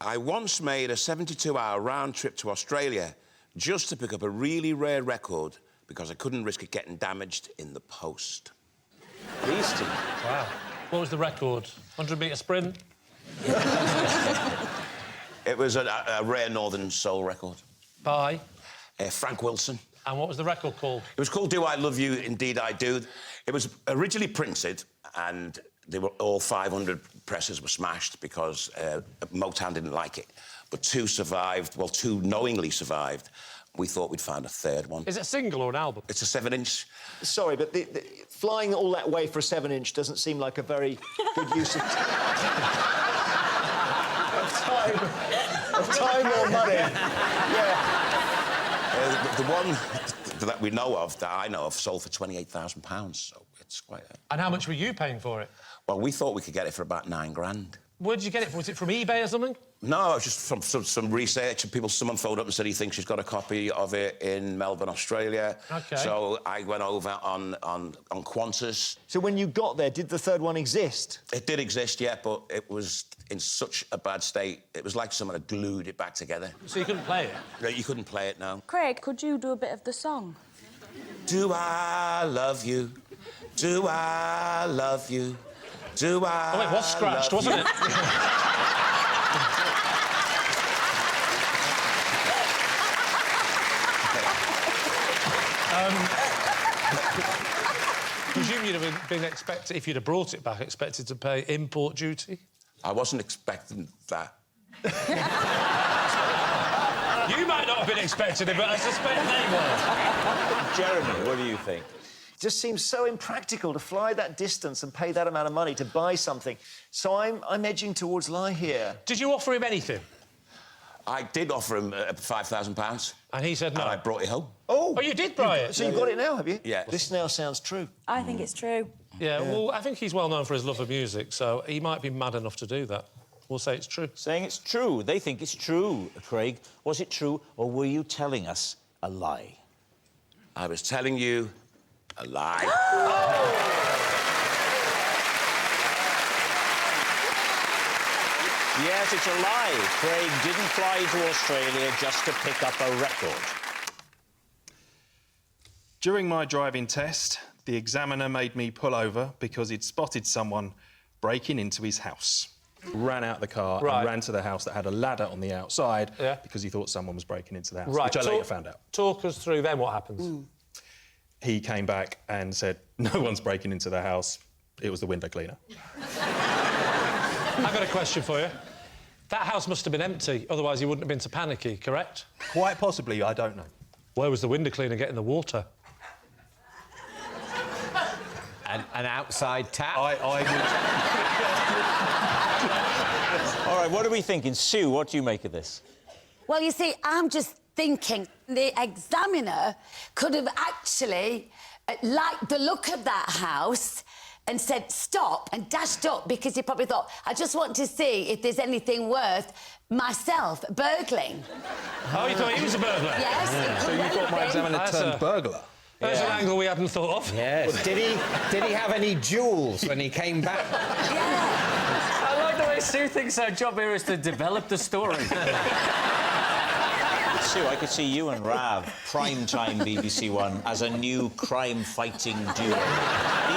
I once made a 72-hour round trip to Australia just to pick up a really rare record because I couldn't risk it getting damaged in the post. Beastie. Wow. What was the record? 100-metre sprint? It was a rare Northern Soul record. By? Frank Wilson. And what was the record called? It was called Do I Love You, Indeed I Do. It was originally printed and they were all 500 presses were smashed because Motown didn't like it. But 2 survived, well, 2 knowingly survived. We thought we'd find a 3rd one. Is it a single or an album? It's a 7-inch. Sorry, but the flying all that way for a 7-inch doesn't seem like a very good use of time or money. Yeah. The one that we know of, that I know of, sold for £28,000, so it's quite... And how much were you paying for it? Well, we thought we could get it for about 9 grand. Where did you get it from? Was it from eBay or something? No, it was just from some research. And someone phoned up and said he thinks he's got a copy of it in Melbourne, Australia. OK. So I went over on Qantas. So when you got there, did the 3rd one exist? It did exist, yeah, but it was in such a bad state. It was like someone had glued it back together. So you couldn't play it? No, you couldn't play it, no. Craig, could you do a bit of the song? Do I love you? Do I love you? Do I... Oh, it was scratched, wasn't it? Presume you'd have been expected, if you'd have brought it back, expected to pay import duty? I wasn't expecting that. You might not have been expecting it, but I suspect they were. Jeremy, what do you think? It just seems so impractical to fly that distance and pay that amount of money to buy something. So I'm edging towards lie here. Did you offer him anything? I did offer him £5,000. And he said no? And I brought it home. Oh! Oh, you did buy it? So you've got it now, have you? Yeah. This now sounds true. I think it's true. Yeah, well, I think he's well known for his love of music, so he might be mad enough to do that. We'll say it's true. Saying it's true. They think it's true, Craig. Was it true, or were you telling us a lie? I was telling you a lie. Yes, it's a lie. Craig didn't fly to Australia just to pick up a record. During my driving test, the examiner made me pull over because he'd spotted someone breaking into his house. Ran out the car and ran to the house that had a ladder on the outside because he thought someone was breaking into the house, which I later found out. Talk us through then what happens. He came back and said, no one's breaking into the house. It was the window cleaner. I've got a question for you. That house must have been empty, otherwise he wouldn't have been so panicky, correct? Quite possibly, I don't know. Where was the window cleaner getting the water? An outside tap? I would... All right, what are we thinking? Sue, what do you make of this? Well, you see, I'm just thinking the examiner could have actually liked the look of that house and said stop and dashed up because he probably thought, I just want to see if there's anything worth myself burgling. Oh, you thought he was a burglar? Yes. So you thought my examiner turned burglar? There's an angle we hadn't thought of. Yes. Did he have any jewels when he came back? Yeah. I like the way Sue thinks our job here is to develop the story. Sue, I could see you and Rav, prime-time BBC One, as a new crime-fighting duo.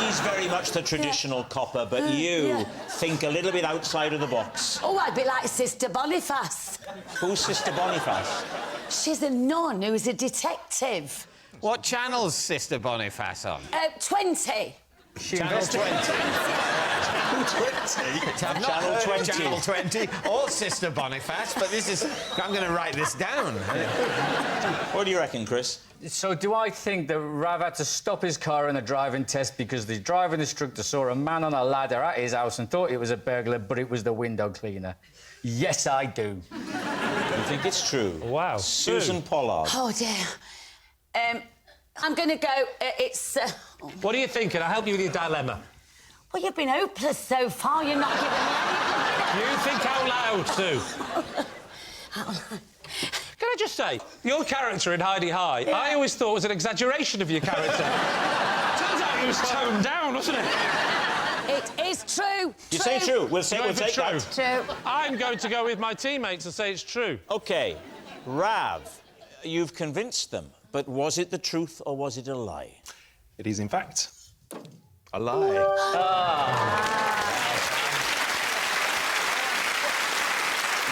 He's very much the traditional copper, but you think a little bit outside of the box. Oh, I'd be like Sister Boniface. Who's Sister Boniface? She's a nun who's a detective. What channel's Sister Boniface on? 20. Channel 20. Channel 20. Channel 20 or Sister Boniface, but this is... I'm going to write this down. What do you reckon, Chris? So do I think that Rav had to stop his car in a driving test because the driving instructor saw a man on a ladder at his house and thought it was a burglar, but it was the window cleaner? Yes, I do. You think it's true? Wow. Susan Pollard. Oh, dear. I'm going to go... it's... What are you thinking? I'll help you with your dilemma. Well, you've been hopeless so far. You're not giving me You think out loud, Sue. Can I just say, your character in Heidi High, I always thought was an exaggeration of your character. Turns out it was toned down, wasn't it? It is true. You say true. We'll say we'll take true. that. True. I'm going to go with my teammates and say it's true. OK. Rav, you've convinced them, but was it the truth or was it a lie? It is, in fact, a lie.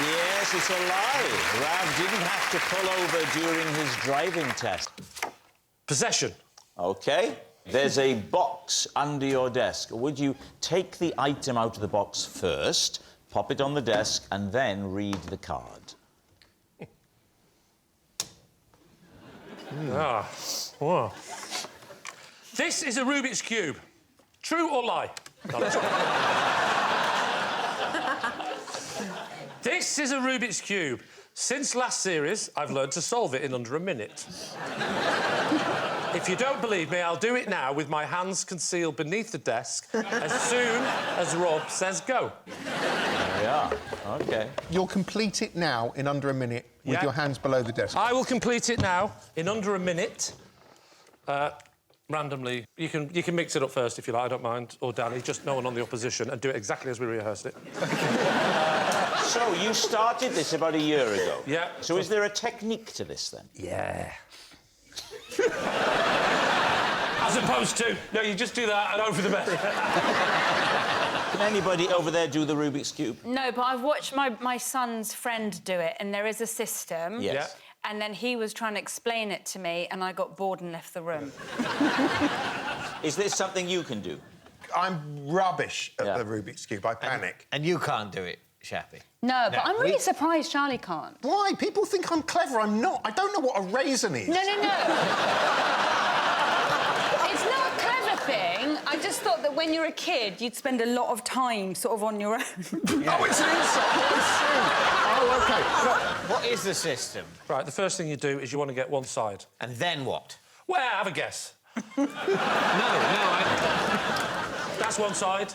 Yes, it's a lie. Rav didn't have to pull over during his driving test. Possession. OK. There's a box under your desk. Would you take the item out of the box first, pop it on the desk, and then read the card? Ah, wow. This is a Rubik's Cube. True or lie? No, that's right. This is a Rubik's Cube. Since last series, I've learned to solve it in under a minute. If you don't believe me, I'll do it now with my hands concealed beneath the desk as soon as Rob says go. There we are. OK. You'll complete it now in under a minute with Yeah. your hands below the desk. I will complete it now in under a minute. Randomly. You can mix it up first if you like, I don't mind. Or Danny, just no one on the opposition, and do it exactly as we rehearsed it. So, you started this about a year ago? Yeah. So is there a technique to this, then? Yeah. As opposed to, no, you just do that and hope for the best. Can anybody over there do the Rubik's Cube? No, but I've watched my son's friend do it, and there is a system. Yes. Yeah. And then he was trying to explain it to me, and I got bored and left the room. Is this something you can do? I'm rubbish at the Rubik's Cube. I panic. And you can't do it, Shappy. No, but I'm really surprised Charlie can't. Why? People think I'm clever. I'm not. I don't know what a raisin is. No. It's not a clever thing. I just thought that when you're a kid, you'd spend a lot of time sort of on your own. Oh, it's an insult. It's true. Oh, OK. What is the system? Right, the first thing you do is you want to get one side. And then what? Well, have a guess. No, That's one side.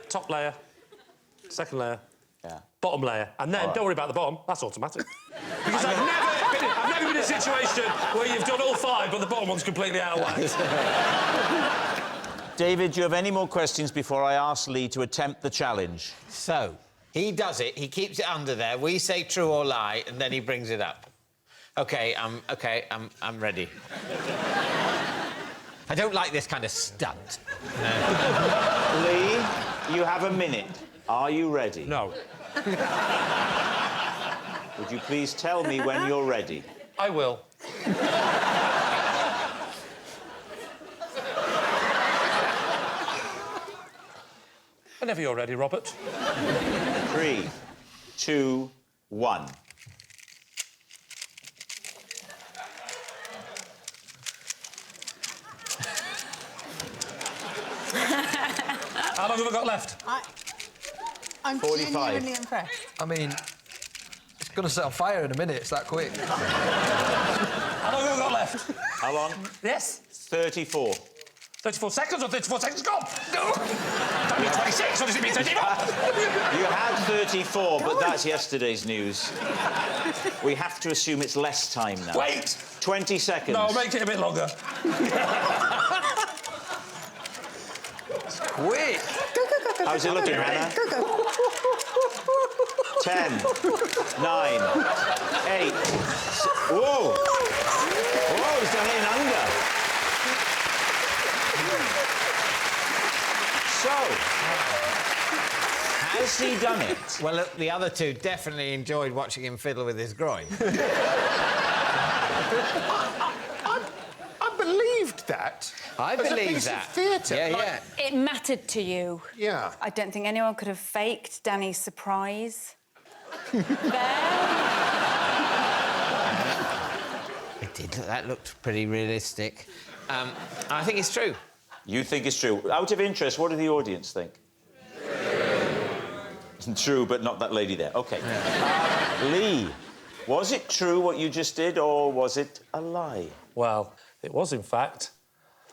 Top layer. Second layer. Yeah. Bottom layer. And then, don't worry about the bottom, that's automatic. Because I've never been in a situation where you've done all five, but the bottom one's completely out of whack. David, do you have any more questions before I ask Lee to attempt the challenge? So, he does it, he keeps it under there, we say true or lie, and then he brings it up. OK, I'm ready. I don't like this kind of stunt. Lee, you have a minute. Are you ready? No. Would you please tell me when you're ready? I will. Whenever you're ready, Robert. 3, 2, 1. How long have I got left? I'm 45. genuinely impressed. I mean, it's going to set on fire in a minute. It's that quick. How long have I got left? How long? Yes. 34. 34 seconds or 34 seconds gone? No! Don't mean 26, or does it mean 34? You had 34, but that's yesterday's news. We have to assume it's less time now. Wait! 20 seconds. No, make it a bit longer. Quick! How's it looking, Hannah? 10, 9, 8... Whoa! Whoa, he's done it in under. So, has he done it? Well, look, the other two definitely enjoyed watching him fiddle with his groin. I believed that. I As a believe piece of that. theatre. Yeah, Like- yeah. It mattered to you. Yeah. I don't think anyone could have faked Danny's surprise. There. It did. That looked pretty realistic. I think it's true. You think it's true. Out of interest, what do the audience think? True, but not that lady there. OK. Lee, was it true what you just did, or was it a lie? Well, it was, in fact.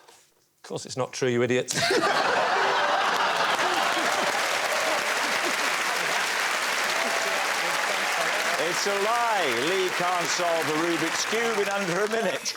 Of course it's not true, you idiot. It's a lie. Lee can't solve a Rubik's Cube in under a minute.